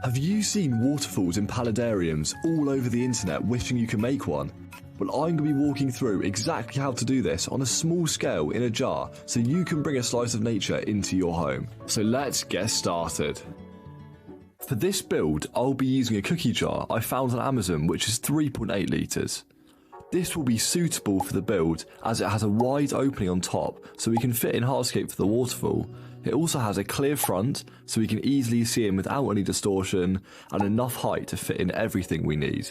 Have you seen waterfalls in paludariums all over the internet wishing you could make one? Well, I'm going to be walking through exactly how to do this on a small scale in a jar so you can bring a slice of nature into your home. So let's get started. For this build, I'll be using a cookie jar I found on Amazon which is 3.8 litres. This will be suitable for the build as it has a wide opening on top so we can fit in Hardscape for the waterfall. It also has a clear front so we can easily see in without any distortion and enough height to fit in everything we need.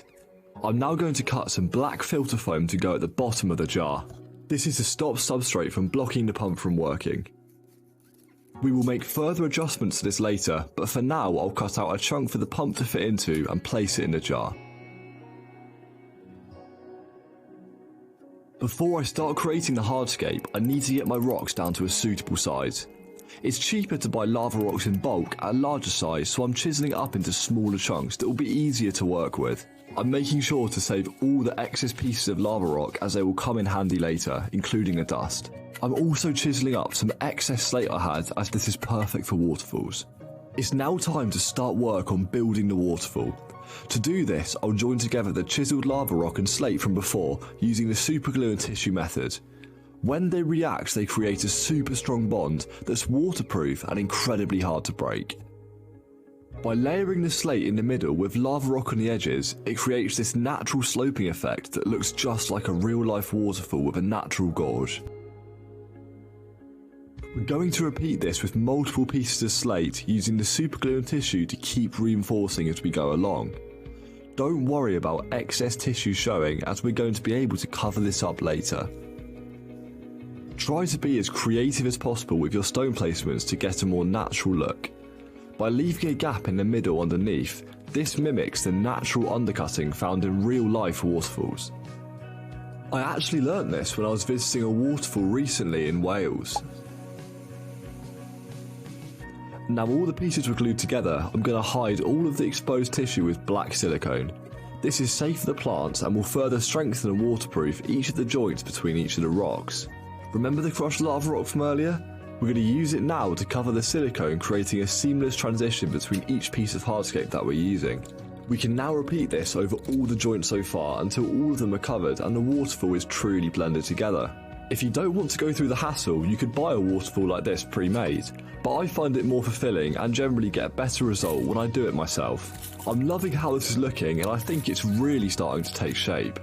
I'm now going to cut some black filter foam to go at the bottom of the jar. This is to stop Substrate from blocking the pump from working. We will make further adjustments to this later, but for now I'll cut out a chunk for the pump to fit into and place it in the jar. Before I start creating the hardscape, I need to get my rocks down to a suitable size. It's cheaper to buy lava rocks in bulk at a larger size, so I'm chiseling it up into smaller chunks that will be easier to work with. I'm making sure to save all the excess pieces of lava rock as they will come in handy later, including the dust. I'm also chiseling up some excess slate I had as this is perfect for waterfalls. It's now time to start work on building the waterfall. To do this, I'll join together the chiselled lava rock and slate from before using the superglue and tissue method. When they react, they create a super strong bond that's waterproof and incredibly hard to break. By layering the slate in the middle with lava rock on the edges, it creates this natural sloping effect that looks just like a real-life waterfall with a natural gorge. We're going to repeat this with multiple pieces of slate using the superglue and tissue to keep reinforcing as we go along. Don't worry about excess tissue showing as we're going to be able to cover this up later. Try to be as creative as possible with your stone placements to get a more natural look. By leaving a gap in the middle underneath, this mimics the natural undercutting found in real-life waterfalls. I actually learnt this when I was visiting a waterfall recently in Wales. Now all the pieces were glued together, I'm going to hide all of the exposed tissue with black silicone. This is safe for the plants and will further strengthen and waterproof each of the joints between each of the rocks. Remember the crushed lava rock from earlier? We're going to use it now to cover the silicone, creating a seamless transition between each piece of hardscape that we're using. We can now repeat this over all the joints so far until all of them are covered and the waterfall is truly blended together. If you don't want to go through the hassle, you could buy a waterfall like this pre-made, but I find it more fulfilling and generally get a better result when I do it myself. I'm loving how this is looking and I think it's really starting to take shape.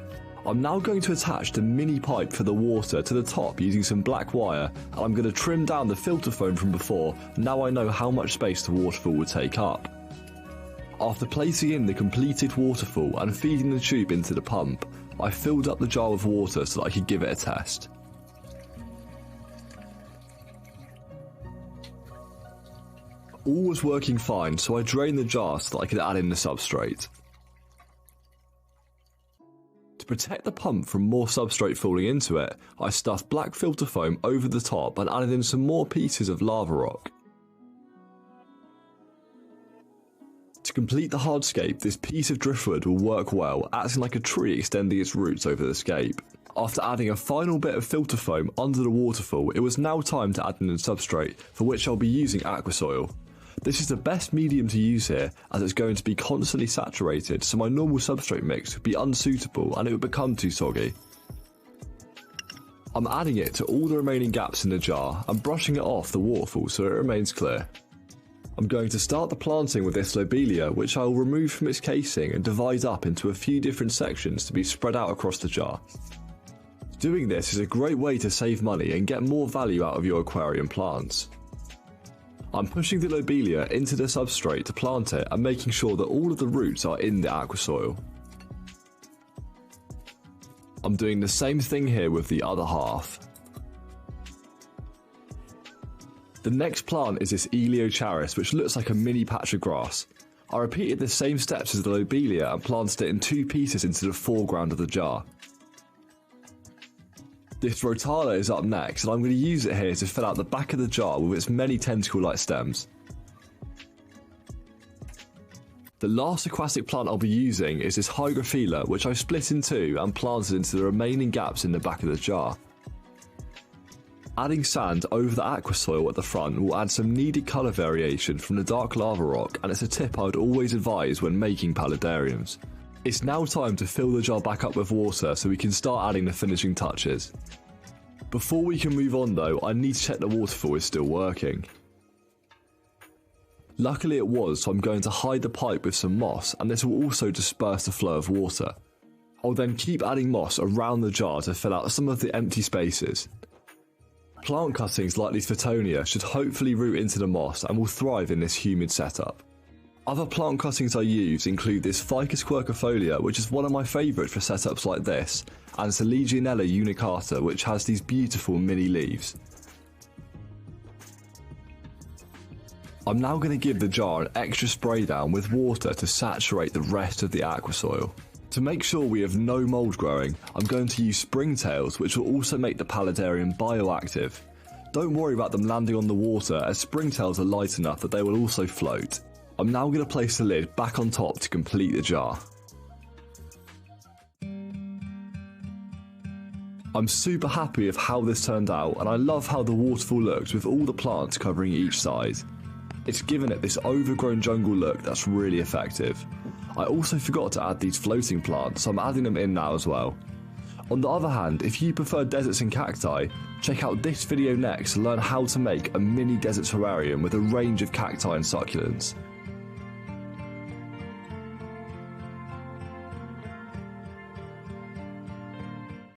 I'm now going to attach the mini pipe for the water to the top using some black wire, and I'm going to trim down the filter foam from before. Now I know how much space the waterfall would take up. After placing in the completed waterfall and feeding the tube into the pump, I filled up the jar with water so that I could give it a test. All was working fine, so I drained the jar so that I could add in the substrate. To protect the pump from more substrate falling into it, I stuffed black filter foam over the top and added in some more pieces of lava rock. To complete the hardscape, this piece of driftwood will work well, acting like a tree extending its roots over the scape. After adding a final bit of filter foam under the waterfall, it was now time to add in the substrate, for which I'll be using aquasoil. This is the best medium to use here as it's going to be constantly saturated, so my normal substrate mix would be unsuitable and it would become too soggy. I'm adding it to all the remaining gaps in the jar and brushing it off the waterfall so it remains clear. I'm going to start the planting with this lobelia, which I will remove from its casing and divide up into a few different sections to be spread out across the jar. Doing this is a great way to save money and get more value out of your aquarium plants. I'm pushing the lobelia into the substrate to plant it and making sure that all of the roots are in the aquasoil. I'm doing the same thing here with the other half. The next plant is this Eliocharis, which looks like a mini patch of grass. I repeated the same steps as the lobelia and planted it in two pieces into the foreground of the jar. This rotala is up next, and I'm going to use it here to fill out the back of the jar with its many tentacle-like stems. The last aquatic plant I'll be using is this hygrophila, which I split in two and planted into the remaining gaps in the back of the jar. Adding sand over the aquasoil at the front will add some needed colour variation from the dark lava rock, and it's a tip I would always advise when making paludariums. It's now time to fill the jar back up with water so we can start adding the finishing touches. Before we can move on though, I need to check the waterfall is still working. Luckily it was, so I'm going to hide the pipe with some moss, and this will also disperse the flow of water. I'll then keep adding moss around the jar to fill out some of the empty spaces. Plant cuttings like these Fittonia should hopefully root into the moss and will thrive in this humid setup. Other plant cuttings I use include this Ficus quercifolia, which is one of my favourites for setups like this, and Legionella unicata, which has these beautiful mini leaves. I'm now going to give the jar an extra spray down with water to saturate the rest of the aquasoil. To make sure we have no mould growing, I'm going to use springtails, which will also make the paludarium bioactive. Don't worry about them landing on the water, as springtails are light enough that they will also float. I'm now going to place the lid back on top to complete the jar. I'm super happy with how this turned out, and I love how the waterfall looks with all the plants covering each side. It's given it this overgrown jungle look that's really effective. I also forgot to add these floating plants, so I'm adding them in now as well. On the other hand, if you prefer deserts and cacti, check out this video next to learn how to make a mini desert terrarium with a range of cacti and succulents.